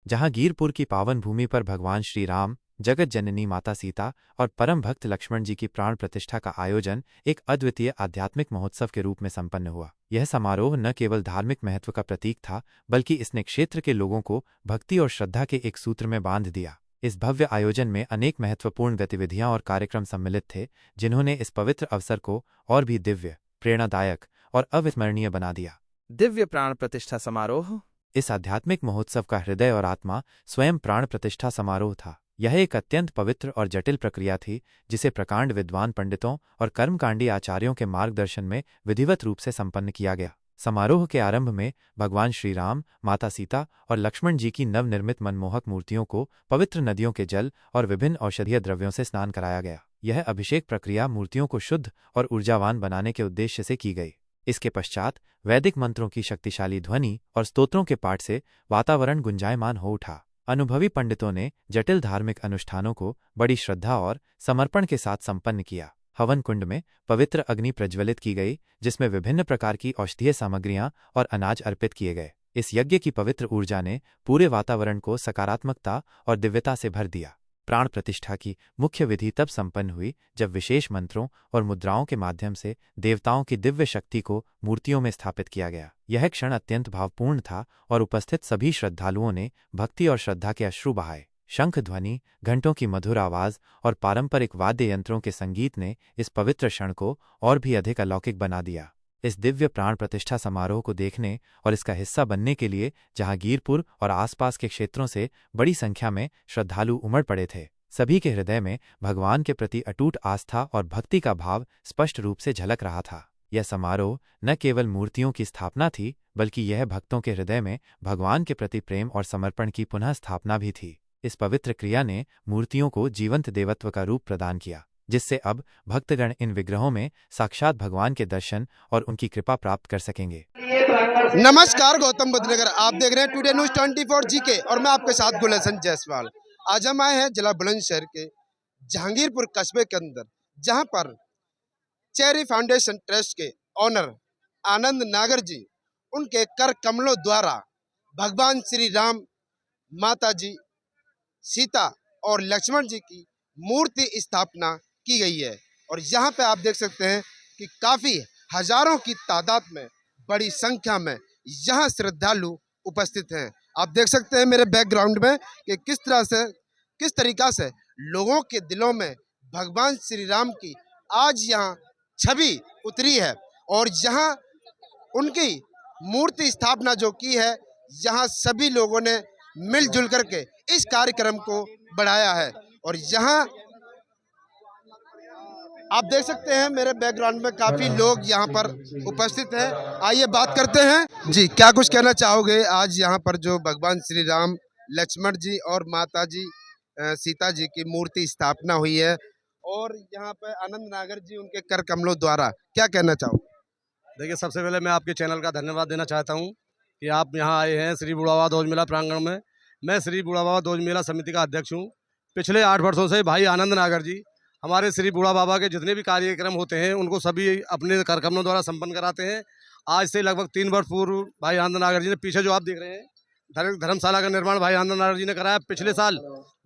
जहांगीरपुर की पावन भूमि पर भगवान श्री राम, जगत जननी माता सीता और परम भक्त लक्ष्मण जी की प्राण प्रतिष्ठा का आयोजन एक अद्वितीय आध्यात्मिक महोत्सव के रूप में संपन्न हुआ। यह समारोह न केवल धार्मिक महत्व का प्रतीक था, बल्कि इसने क्षेत्र के लोगों को भक्ति और श्रद्धा के एक सूत्र में बांध दिया। इस भव्य आयोजन में अनेक महत्वपूर्ण गतिविधियां और कार्यक्रम सम्मिलित थे, जिन्होंने इस पवित्र अवसर को और भी दिव्य, प्रेरणादायक और अविस्मरणीय बना दिया। दिव्य प्राण प्रतिष्ठा समारोह। इस आध्यात्मिक महोत्सव का हृदय और आत्मा स्वयं प्राण प्रतिष्ठा समारोह था। यह एक अत्यंत पवित्र और जटिल प्रक्रिया थी, जिसे प्रकांड विद्वान पंडितों और कर्मकांडी आचार्यों के मार्गदर्शन में विधिवत रूप से संपन्न किया गया। समारोह के आरंभ में भगवान श्री राम, माता सीता और लक्ष्मण जी की नवनिर्मित मनमोहक मूर्तियों को पवित्र नदियों के जल और विभिन्न औषधीय द्रव्यों से स्नान कराया गया। यह अभिषेक प्रक्रिया मूर्तियों को शुद्ध और ऊर्जावान बनाने के उद्देश्य से की गई। इसके पश्चात वैदिक मंत्रों की शक्तिशाली ध्वनि और स्तोत्रों के पाठ से वातावरण गुंजायमान हो उठा। अनुभवी पंडितों ने जटिल धार्मिक अनुष्ठानों को बड़ी श्रद्धा और समर्पण के साथ संपन्न किया। हवन कुंड में पवित्र अग्नि प्रज्वलित की गई, जिसमें विभिन्न प्रकार की औषधीय सामग्रियां और अनाज अर्पित किए गए। इस यज्ञ की पवित्र ऊर्जा ने पूरे वातावरण को सकारात्मकता और दिव्यता से भर दिया। प्राण प्रतिष्ठा की मुख्य विधि तब संपन्न हुई जब विशेष मंत्रों और मुद्राओं के माध्यम से देवताओं की दिव्य शक्ति को मूर्तियों में स्थापित किया गया। यह क्षण अत्यंत भावपूर्ण था और उपस्थित सभी श्रद्धालुओं ने भक्ति और श्रद्धा के अश्रु बहाए। शंख ध्वनि, घंटों की मधुर आवाज और पारंपरिक वाद्य यंत्रों के संगीत ने इस पवित्र क्षण को और भी अधिक अलौकिक बना दिया। इस दिव्य प्राण प्रतिष्ठा समारोह को देखने और इसका हिस्सा बनने के लिए जहांगीरपुर और आसपास के क्षेत्रों से बड़ी संख्या में श्रद्धालु उमड़ पड़े थे। सभी के हृदय में भगवान के प्रति अटूट आस्था और भक्ति का भाव स्पष्ट रूप से झलक रहा था। यह समारोह न केवल मूर्तियों की स्थापना थी, बल्कि यह भक्तों के हृदय में भगवान के प्रति प्रेम और समर्पण की पुनः स्थापना भी थी। इस पवित्र क्रिया ने मूर्तियों को जीवंत देवत्व का रूप प्रदान किया, जिससे अब भक्तगण इन विग्रहों में साक्षात भगवान के दर्शन और उनकी कृपा प्राप्त कर सकेंगे। नमस्कार, गौतम बुद्ध नगर, आप देख रहे हैं टुडे न्यूज 24 जीके और मैं आपके साथ गुलशन जायसवाल। आज हम आए हैं जिला बुलंदशहर के जहांगीरपुर कस्बे के अंदर, जहां पर चेरी फाउंडेशन ट्रस्ट के ऑनर आनंद नागर जी, उनके कर कमलों द्वारा भगवान श्री राम, माता जी सीता और लक्ष्मण जी की मूर्ति स्थापना की गई है। और यहाँ पे आप देख सकते हैं कि काफी हजारों की तादाद में, बड़ी संख्या में यहाँ श्रद्धालु उपस्थित हैं। आप देख सकते हैं मेरे बैकग्राउंड में कि किस तरीका से लोगों के दिलों में भगवान श्री राम की आज यहाँ छवि उतरी है और यहाँ उनकी मूर्ति स्थापना जो की है, यहाँ सभी लोगों ने मिलजुल करके इस कार्यक्रम को बढ़ाया है। और यहाँ आप देख सकते हैं मेरे बैकग्राउंड में काफी लोग यहाँ पर उपस्थित हैं। आइए बात करते हैं। जी, क्या कुछ कहना चाहोगे आज यहाँ पर जो भगवान श्री राम, लक्ष्मण जी और माता जी सीता जी की मूर्ति स्थापना हुई है और यहाँ पे आनंद नागर जी उनके कर कमलों द्वारा, क्या कहना चाहोगे? देखिए, सबसे पहले मैं आपके चैनल का धन्यवाद देना चाहता हूँ कि आप यहाँ आए हैं श्री बूढ़ा बाबा ध्वज मेला प्रांगण में। मैं श्री बूढ़ा बाबा ध्वज मेला समिति का अध्यक्ष हूँ। पिछले 8 वर्षों से भाई आनंद नागर जी हमारे श्री बूढ़ा बाबा के जितने भी कार्यक्रम होते हैं उनको सभी अपने कार्यक्रमों द्वारा संपन्न कराते हैं। आज से लगभग 3 वर्ष पूर्व भाई आनंद नागर जी ने, पीछे जो आप देख रहे हैं धर्मशाला का निर्माण भाई आनंद नागर जी ने कराया। पिछले साल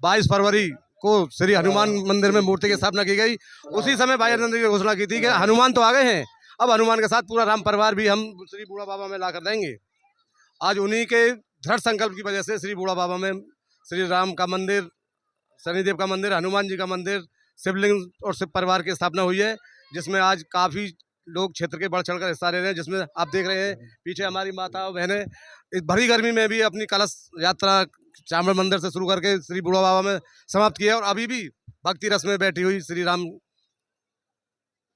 22 फरवरी को श्री हनुमान मंदिर में मूर्ति की स्थापना की गई। उसी समय भाई आनंद जी ने घोषणा की थी कि हनुमान तो आ गए हैं, अब हनुमान के साथ पूरा राम परिवार भी हम श्री बूढ़ा बाबा में ला कर देंगे। आज उन्हीं के दृढ़ संकल्प की वजह से श्री बूढ़ा बाबा में श्री राम का मंदिर, शनिदेव का मंदिर, हनुमान जी का मंदिर, शिवलिंग और शिव परिवार की स्थापना हुई है, जिसमें आज काफ़ी लोग क्षेत्र के बढ़ चढ़कर हिस्सा ले रहे हैं। जिसमें आप देख रहे हैं पीछे हमारी माता और बहनें इस भरी गर्मी में भी अपनी कलश यात्रा चामड़ मंदिर से शुरू करके श्री बूढ़ा बाबा में समाप्त किया और अभी भी भक्ति रस में बैठी हुई श्री राम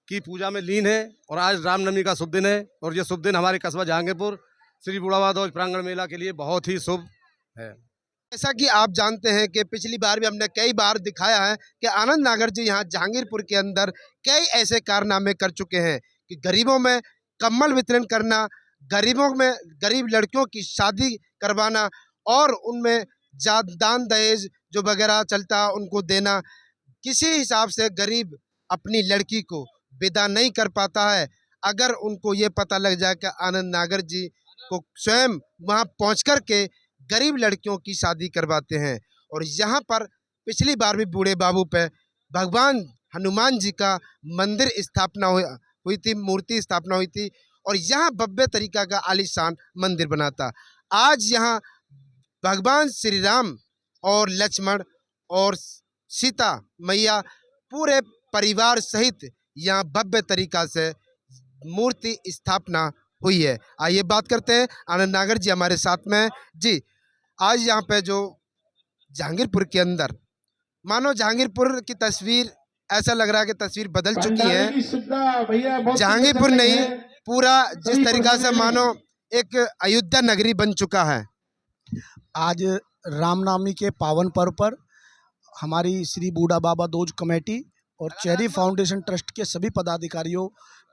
की पूजा में लीन है। और आज रामनवमी का शुभ दिन है और ये शुभ दिन हमारे कस्बा जहांगीरपुर श्री बूढ़ा बाबा ध्वज प्रांगण मेला के लिए बहुत ही शुभ है। जैसा कि आप जानते हैं कि पिछली बार भी हमने कई बार दिखाया है कि आनंद नागर जी यहाँ जहांगीरपुर के अंदर कई ऐसे कारनामे कर चुके हैं कि गरीबों में कम्बल वितरण करना, गरीब लड़कियों की शादी करवाना और उनमें दान दहेज जो वगैरह चलता उनको देना। किसी हिसाब से गरीब अपनी लड़की को विदा नहीं कर पाता है। अगर उनको ये पता लग जाए कि आनंद नागर जी को स्वयं वहाँ पहुँच कर के गरीब लड़कियों की शादी करवाते हैं। और यहाँ पर पिछली बार भी बूढ़े बाबू पे भगवान हनुमान जी का मंदिर स्थापना हुई थी, मूर्ति स्थापना हुई थी, और यहाँ भव्य तरीका का आलीशान मंदिर बना था। आज यहाँ भगवान श्री राम और लक्ष्मण और सीता मैया पूरे परिवार सहित यहाँ भव्य तरीका से मूर्ति स्थापना हुई है। आइए बात करते हैं, आनंद नागर जी हमारे साथ में हैं। जी, आज यहाँ पे जो जहांगीरपुर के अंदर, मानो जहांगीरपुर की तस्वीर, ऐसा लग रहा है कि तस्वीर बदल चुकी है। जहांगीरपुर नहीं, पूरा जिस तरीका से मानो एक अयोध्या नगरी बन चुका है। आज रामनवमी के पावन पर्व पर हमारी श्री बूढ़ा बाबा दोज कमेटी और चेरी फाउंडेशन ट्रस्ट के सभी पदाधिकारियों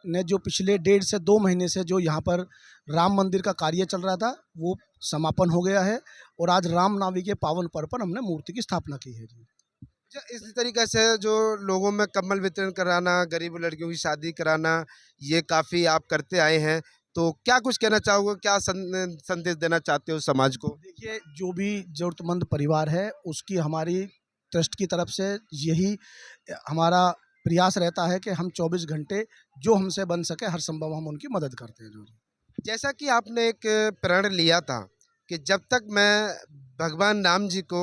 ने जो पिछले 1.5 से 2 महीने से जो यहाँ पर राम मंदिर का कार्य चल रहा था वो समापन हो गया है, और आज रामनवमी के पावन पर्व पर हमने मूर्ति की स्थापना की है। इस तरीके से जो लोगों में कम्बल वितरण कराना, गरीब लड़कियों की शादी कराना, ये काफ़ी आप करते आए हैं, तो क्या कुछ कहना चाहोगे, क्या संदेश देना चाहते हो समाज को? देखिए, जो भी ज़रूरतमंद परिवार है उसकी हमारी ट्रस्ट की तरफ से यही हमारा प्रयास रहता है कि हम 24 घंटे जो हमसे बन सके हर संभव हम उनकी मदद करते हैं। जैसा कि आपने एक प्रण लिया था कि जब तक मैं भगवान राम जी को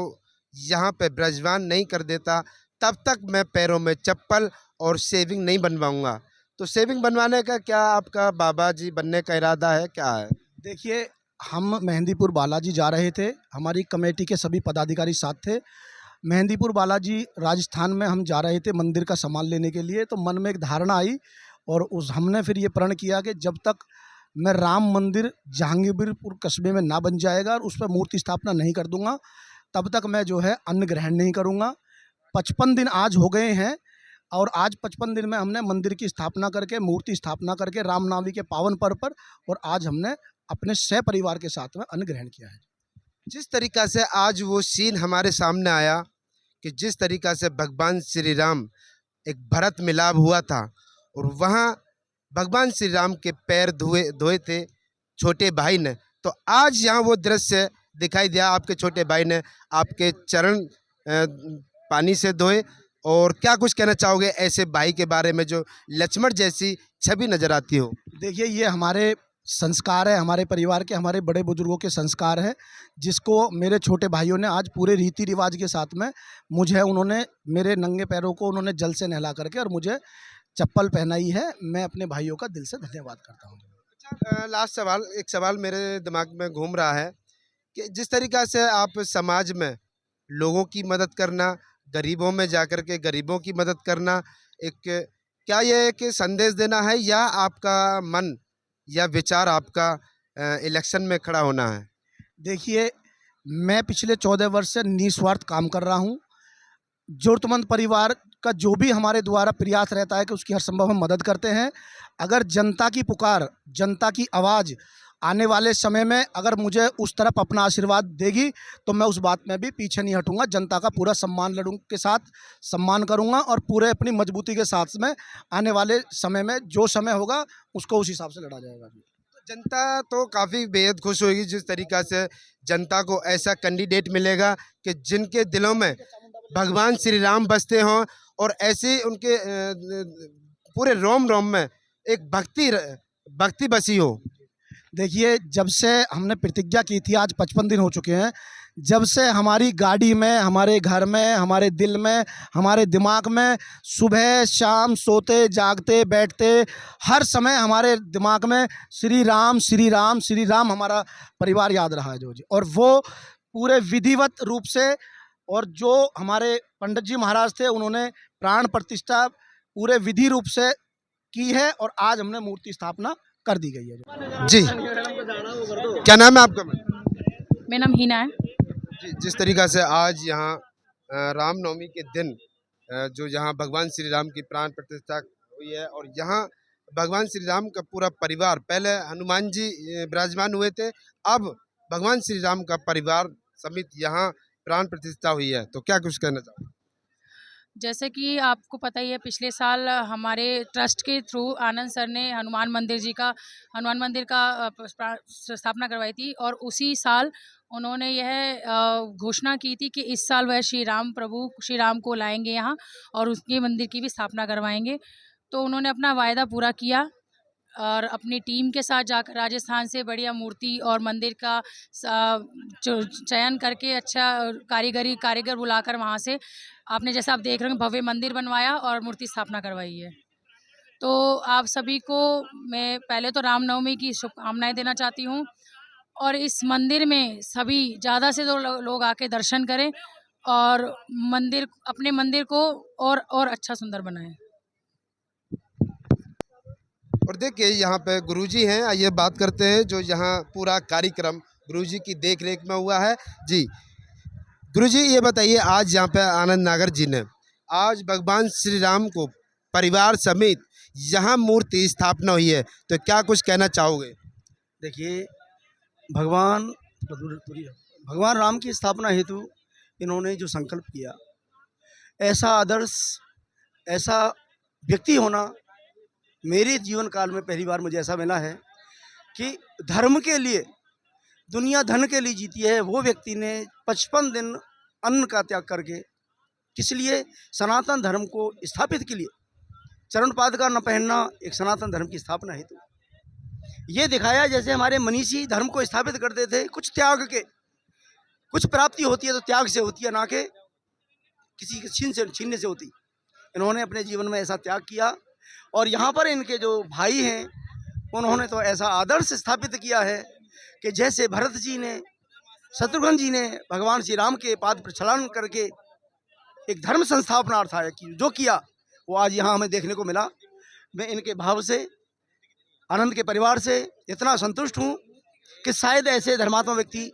यहाँ पे ब्रजवान नहीं कर देता तब तक मैं पैरों में चप्पल और सेविंग नहीं बनवाऊंगा, तो सेविंग बनवाने का क्या आपका बाबा जी बनने का इरादा है, क्या है? देखिए, हम मेहंदीपुर बालाजी जा रहे थे, हमारी कमेटी के सभी पदाधिकारी साथ थे। मेहंदीपुर बालाजी राजस्थान में हम जा रहे थे मंदिर का सामान लेने के लिए, तो मन में एक धारणा आई और हमने फिर ये प्रण किया कि जब तक मैं राम मंदिर जहांगीरपुर कस्बे में ना बन जाएगा और उस पर मूर्ति स्थापना नहीं कर दूंगा तब तक मैं जो है अन्न ग्रहण नहीं करूंगा। 55 दिन आज हो गए हैं और आज 55 दिन में हमने मंदिर की स्थापना करके, मूर्ति स्थापना करके रामनवमी के पावन पर्व पर, और आज हमने अपने सह परिवार के साथ में अन्न ग्रहण किया है। जिस तरीका से आज वो सीन हमारे सामने आया कि जिस तरीका से भगवान श्री राम एक भरत मिलाप हुआ था और वहाँ भगवान श्री राम के पैर धोए थे छोटे भाई ने, तो आज यहाँ वो दृश्य दिखाई दिया, आपके छोटे भाई ने आपके चरण पानी से धोए। और क्या कुछ कहना चाहोगे ऐसे भाई के बारे में जो लक्ष्मण जैसी छवि नजर आती हो? देखिए, ये हमारे संस्कार है, हमारे परिवार के, हमारे बड़े बुजुर्गों के संस्कार है, जिसको मेरे छोटे भाइयों ने आज पूरे रीति रिवाज के साथ में मुझे, उन्होंने मेरे नंगे पैरों को उन्होंने जल से नहला करके और मुझे चप्पल पहनाई है। मैं अपने भाइयों का दिल से धन्यवाद करता हूँ। अच्छा, लास्ट सवाल, एक सवाल मेरे दिमाग में घूम रहा है कि जिस तरीका से आप समाज में लोगों की मदद करना, गरीबों में जाकर के गरीबों की मदद करना, एक क्या ये एक संदेश देना है या आपका मन या विचार आपका इलेक्शन में खड़ा होना है? देखिए, मैं पिछले 14 वर्ष से निस्वार्थ काम कर रहा हूँ। ज़रूरतमंद परिवार का जो भी हमारे द्वारा प्रयास रहता है कि उसकी हर संभव हम मदद करते हैं। अगर जनता की पुकार, जनता की आवाज़ आने वाले समय में अगर मुझे उस तरफ अपना आशीर्वाद देगी तो मैं उस बात में भी पीछे नहीं हटूंगा। जनता का पूरा सम्मान के साथ सम्मान करूंगा और पूरे अपनी मजबूती के साथ में आने वाले समय में जो समय होगा उसको उस हिसाब से लड़ा जाएगा। जनता तो काफ़ी बेहद खुश होगी जिस तरीक़ा से जनता को ऐसा कैंडिडेट मिलेगा कि जिनके दिलों में भगवान श्री राम बसते हों और ऐसे उनके पूरे रोम रोम में एक भक्ति बसी हो। देखिए, जब से हमने प्रतिज्ञा की थी, आज 55 दिन हो चुके हैं, जब से हमारी गाड़ी में, हमारे घर में, हमारे दिल में, हमारे दिमाग में सुबह शाम सोते जागते बैठते हर समय हमारे दिमाग में श्री राम श्री राम श्री राम हमारा परिवार याद रहा है जो जी। और वो पूरे विधिवत रूप से, और जो हमारे पंडित जी महाराज थे उन्होंने प्राण प्रतिष्ठा पूरे विधि रूप से की है और आज हमने मूर्ति स्थापना कर दी गई है। जी, क्या नाम है आपका? मेरा नाम हीना है जी। जिस तरीक़ा से आज यहाँ रामनवमी के दिन जो यहाँ भगवान श्री राम की प्राण प्रतिष्ठा हुई है और यहाँ भगवान श्री राम का पूरा परिवार, पहले हनुमान जी विराजमान हुए थे, अब भगवान श्री राम का परिवार समेत यहाँ प्राण प्रतिष्ठा हुई है, तो क्या कुछ कहना चाहोगे? जैसे कि आपको पता ही है, पिछले साल हमारे ट्रस्ट के थ्रू आनंद सर ने हनुमान मंदिर का स्थापना करवाई थी और उसी साल उन्होंने यह घोषणा की थी कि इस साल वह प्रभु श्री राम को लाएंगे यहाँ और उसके मंदिर की भी स्थापना करवाएंगे। तो उन्होंने अपना वायदा पूरा किया और अपनी टीम के साथ जाकर राजस्थान से बढ़िया मूर्ति और मंदिर का चयन करके अच्छा कारीगर बुलाकर वहाँ से आपने जैसा आप देख रहे हैं भव्य मंदिर बनवाया और मूर्ति स्थापना करवाई है। तो आप सभी को मैं पहले तो रामनवमी की शुभकामनाएं देना चाहती हूँ और इस मंदिर में सभी ज़्यादा से लोग आके दर्शन करें और अपने मंदिर को और अच्छा सुंदर बनाएं। और देखिए यहाँ पे गुरुजी हैं, आइए बात करते हैं जो यहाँ पूरा कार्यक्रम गुरुजी की देख रेख में हुआ है। जी गुरुजी, ये बताइए आज यहाँ पे आनंद नागर जी ने आज भगवान श्री राम को परिवार समेत यहाँ मूर्ति स्थापना हुई है, तो क्या कुछ कहना चाहोगे? देखिए, भगवान राम की स्थापना हेतु इन्होंने जो संकल्प किया, ऐसा आदर्श, ऐसा व्यक्ति होना मेरे जीवन काल में पहली बार मुझे ऐसा मिला है कि धर्म के लिए, दुनिया धन के लिए जीती है। वो व्यक्ति ने 55 दिन अन्न का त्याग करके किस लिए? सनातन धर्म को स्थापित के लिए। चरण पाद का न पहनना एक सनातन धर्म की स्थापना हेतु ये दिखाया जैसे हमारे मनीषी धर्म को स्थापित करते थे, कुछ त्याग के, कुछ प्राप्ति होती है तो त्याग से होती है, ना कि किसी के छीनने से होती। इन्होंने अपने जीवन में ऐसा त्याग किया और यहाँ पर इनके जो भाई हैं उन्होंने तो ऐसा आदर्श स्थापित किया है कि जैसे भरत जी ने, शत्रुघ्न जी ने भगवान श्री राम के पाद प्रक्षालन करके एक धर्म संस्थापनार्थ है कि जो किया वो आज यहाँ हमें देखने को मिला। मैं इनके भाव से, आनंद के परिवार से इतना संतुष्ट हूँ कि शायद ऐसे धर्मात्मा व्यक्ति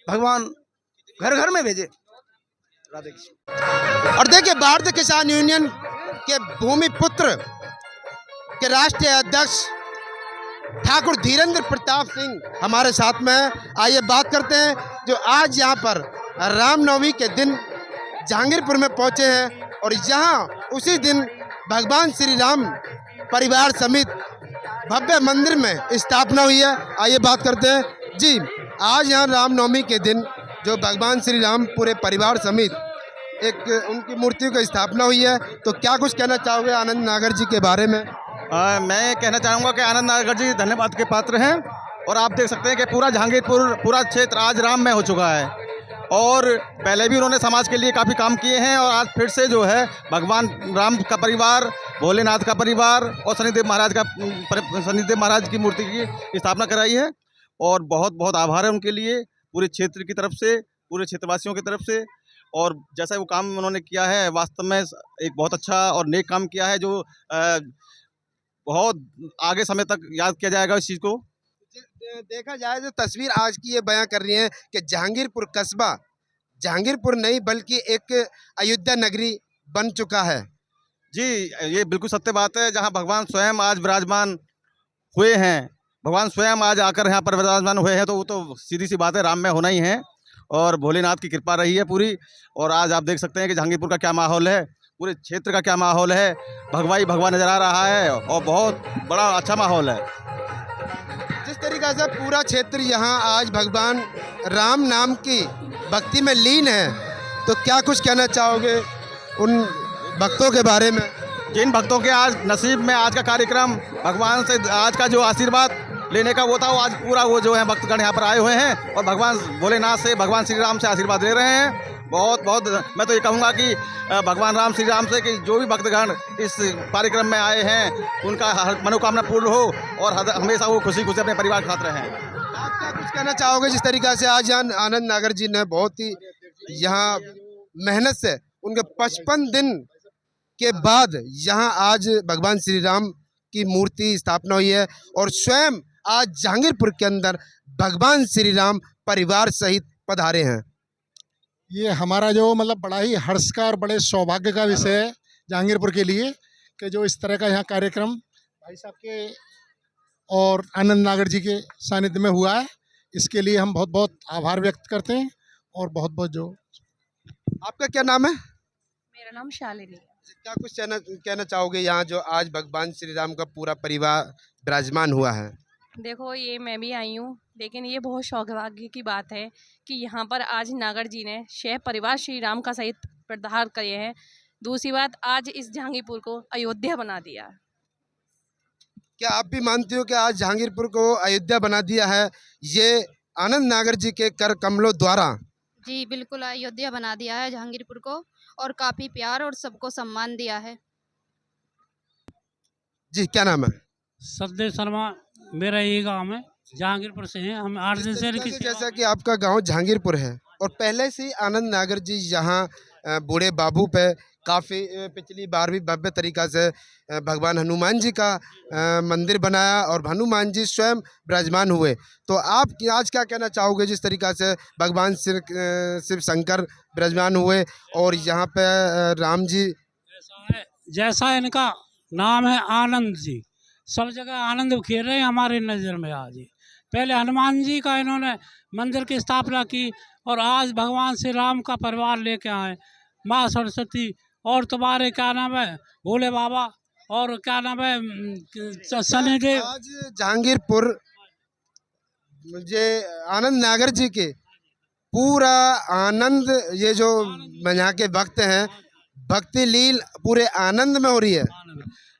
भगवान घर घर में भेजे। राधे कृष्ण। और देखिए भारतीय किसान यूनियन के भूमि पुत्र के राष्ट्रीय अध्यक्ष ठाकुर धीरेन्द्र प्रताप सिंह हमारे साथ में है। आइए बात करते हैं जो आज यहाँ पर रामनवमी के दिन जहांगीरपुर में पहुँचे हैं और यहाँ उसी दिन भगवान श्री राम परिवार समेत भव्य मंदिर में स्थापना हुई है। आइए बात करते हैं। जी आज यहाँ रामनवमी के दिन जो भगवान श्री राम पूरे परिवार समेत एक उनकी मूर्ति की स्थापना हुई है, तो क्या कुछ कहना चाहोगे आनंद नागर जी के बारे में? मैं कहना चाहूँगा कि आनंद नागर जी धन्यवाद के पात्र हैं और आप देख सकते हैं कि पूरा जहांगीरपुर, पूरा क्षेत्र आज राममय हो चुका है और पहले भी उन्होंने समाज के लिए काफ़ी काम किए हैं और आज फिर से जो है भगवान राम का परिवार, भोलेनाथ का परिवार और शनिदेव महाराज की मूर्ति की स्थापना कराई है और बहुत बहुत आभार है उनके लिए, पूरे क्षेत्र की तरफ से, पूरे क्षेत्रवासियों की तरफ से। और जैसा वो काम उन्होंने किया है वास्तव में एक बहुत अच्छा और नेक काम किया है जो बहुत आगे समय तक याद किया जाएगा इस चीज़ को। देखा जाए तो तस्वीर आज की ये बयां कर रही है कि जहांगीरपुर कस्बा जहांगीरपुर नहीं बल्कि एक अयोध्या नगरी बन चुका है। जी ये बिल्कुल सत्य बात है, जहां भगवान स्वयं आज विराजमान हुए हैं, भगवान स्वयं आज आकर यहाँ पर विराजमान हुए हैं, तो वो तो सीधी सी बात है, राम में होना ही है और भोलेनाथ की कृपा रही है पूरी। और आज आप देख सकते हैं कि जहांगीरपुर का क्या माहौल है, पूरे क्षेत्र का क्या माहौल है, भगवा ही भगवा नजर आ रहा है और बहुत बड़ा अच्छा माहौल है। जिस तरीके से पूरा क्षेत्र यहाँ आज भगवान राम नाम की भक्ति में लीन है, तो क्या कुछ कहना चाहोगे उन भक्तों के बारे में? जिन भक्तों के आज नसीब में आज का कार्यक्रम भगवान से आज का जो आशीर्वाद लेने का वो था, वो आज पूरा वो जो है भक्तगण यहाँ पर आए हुए हैं और भगवान भोलेनाथ से, भगवान श्री राम से आशीर्वाद ले रहे हैं। बहुत बहुत मैं तो ये कहूँगा कि भगवान राम श्री राम से कि जो भी भक्तगण इस कार्यक्रम में आए हैं उनका हर मनोकामना पूर्ण हो और हमेशा वो खुशी खुशी अपने परिवार के साथ रहें। आप क्या कुछ कहना चाहोगे जिस तरीके से आज यहाँ आनंद नागर जी ने बहुत ही यहाँ मेहनत से उनके 55 दिन के बाद यहाँ आज भगवान श्री राम की मूर्ति स्थापना हुई है और स्वयं आज जहांगीरपुर के अंदर भगवान श्री राम परिवार सहित पधारे हैं। ये हमारा जो मतलब बड़ा ही हर्ष का और बड़े सौभाग्य का विषय है जहांगीरपुर के लिए कि जो इस तरह का यहाँ कार्यक्रम भाई साहब के और आनंद नागर जी के सानिध्य में हुआ है। इसके लिए हम बहुत बहुत आभार व्यक्त करते हैं और बहुत बहुत जो। आपका क्या नाम है? मेरा नाम शालिनी है। क्या कुछ कहना चाहोगे यहाँ जो आज भगवान श्री राम का पूरा परिवार विराजमान हुआ है? देखो ये मैं भी आई हूँ, लेकिन ये बहुत सौभाग्य की बात है कि यहाँ पर आज नागर जी ने शह परिवार श्री राम का सहित प्रदार किए हैं। दूसरी बात, आज इस जहांगीरपुर को अयोध्या बना दिया। क्या आप भी मानते हो कि आज जहांगीरपुर को अयोध्या बना दिया है ये आनंद नागर जी के कर कमलों द्वारा? जी बिल्कुल, अयोध्या बना दिया है जहांगीरपुर को, और काफ़ी प्यार और सबको सम्मान दिया है। जी, क्या नाम है? सतदेव शर्मा, मेरा यही गांव है, जहांगीरपुर से हैं हम। 8 दिन से इनकी सेवा जैसा कि आपका गांव जहांगीरपुर है और पहले से ही आनंद नागर जी यहाँ बूढ़े बाबू पे काफ़ी पिछली बार भी भव्य तरीका से भगवान हनुमान जी का मंदिर बनाया और हनुमान जी स्वयं विराजमान हुए। तो आप आज क्या कहना चाहोगे जिस तरीका से भगवान शिव शंकर विराजमान हुए और यहाँ पे राम जी? ऐसा है, जैसा इनका नाम है आनंद जी, सब जगह आनंद खेल रहे हैं हमारी नज़र में। आज ही पहले हनुमान जी का इन्होंने मंदिर की स्थापना की और आज भगवान श्री राम का परिवार लेके आए, माँ सरस्वती और तुम्हारे क्या नाम है भोले बाबा और क्या नाम है शनिदेव। आज जहांगीरपुर मुझे आनंद नागर जी के पूरा आनंद, ये जो यहाँ के भक्त हैं, भक्ति लील पूरे आनंद में हो रही है।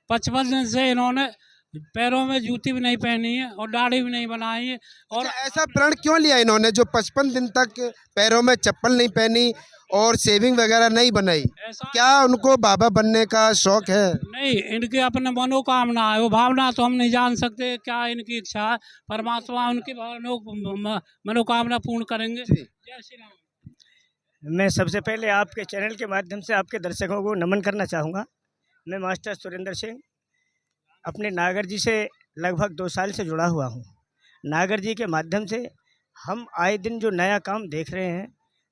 55 दिन से इन्होंने पैरों में जूती भी नहीं पहनी है और दाढ़ी भी नहीं बनाई है। और ऐसा प्रण क्यों लिया इन्होंने जो 55 दिन तक पैरों में चप्पल नहीं पहनी और शेविंग वगैरह नहीं बनाई? क्या उनको बाबा बनने का शौक है? नहीं, इनकी अपने मनोकामना है, वो भावना तो हम नहीं जान सकते क्या इनकी इच्छा है। परमात्मा उनकी मनोकामना पूर्ण करेंगे। जय श्री राम। मैं सबसे पहले आपके चैनल के माध्यम से आपके दर्शकों को नमन करना चाहूँगा। मैं मास्टर सुरेंद्र सिंह अपने नागर जी से लगभग 2 साल से जुड़ा हुआ हूँ। नागर जी के माध्यम से हम आए दिन जो नया काम देख रहे हैं,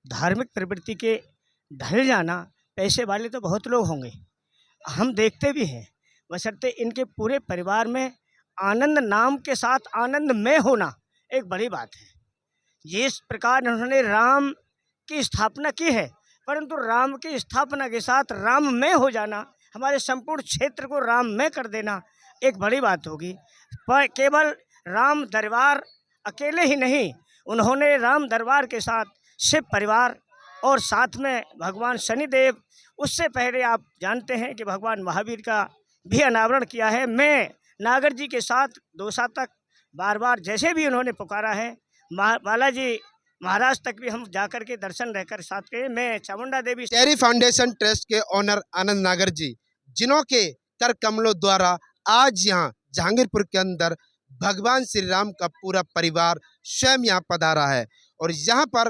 धार्मिक प्रवृत्ति के ढल जाना, पैसे वाले तो बहुत लोग होंगे, हम देखते भी हैं, बशर्ते इनके पूरे परिवार में आनंद नाम के साथ आनंद में होना एक बड़ी बात है। जिस प्रकार उन्होंने राम की स्थापना की है, परंतु राम की स्थापना के साथ राम में हो जाना, हमारे संपूर्ण क्षेत्र को राम में कर देना एक बड़ी बात होगी। पर केवल राम दरबार अकेले ही नहीं, उन्होंने राम दरबार के साथ शिव परिवार और साथ में भगवान शनिदेव, उससे पहले आप जानते हैं कि भगवान महावीर का भी अनावरण किया है। मैं नागर जी के साथ 2 साल तक बार बार जैसे भी उन्होंने पुकारा है, बालाजी महाराज तक भी हम जाकर के दर्शन रहकर साथ के। मैं Chamunda Devi cherry foundation trust के ओनर आनंद नागर जी, जिन्हों के कर कमलों द्वारा आज यहाँ जहांगीरपुर के अंदर भगवान श्री राम का पूरा परिवार स्वयं यहाँ पधारा है और यहाँ पर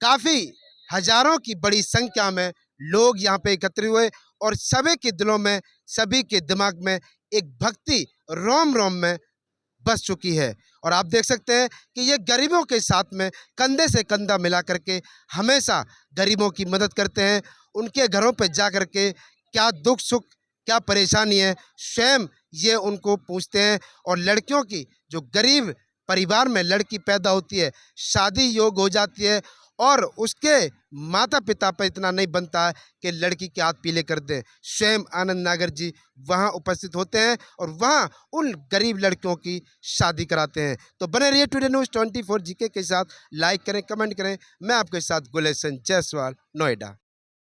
काफी हजारों की बड़ी संख्या में लोग यहाँ पे एकत्रित हुए और सभी के दिलों में, सभी के दिमाग में एक भक्ति रोम रोम में बस चुकी है। और आप देख सकते हैं कि ये गरीबों के साथ में कंधे से कंधा मिला करके हमेशा गरीबों की मदद करते हैं। उनके घरों पे जा कर के क्या दुख सुख, क्या परेशानी है, स्वयं ये उनको पूछते हैं। और लड़कियों की, जो गरीब परिवार में लड़की पैदा होती है, शादी योग हो जाती है और उसके माता पिता पर इतना नहीं बनता है कि लड़की के हाथ पीले कर दें, स्वयं आनंद नागर जी वहाँ उपस्थित होते हैं और वहाँ उन गरीब लड़कियों की शादी कराते हैं। तो बने रहिए टुडे न्यूज़ 24 जीके के साथ। लाइक करें, कमेंट करें। मैं आपके साथ गुलेशन जायसवाल, नोएडा।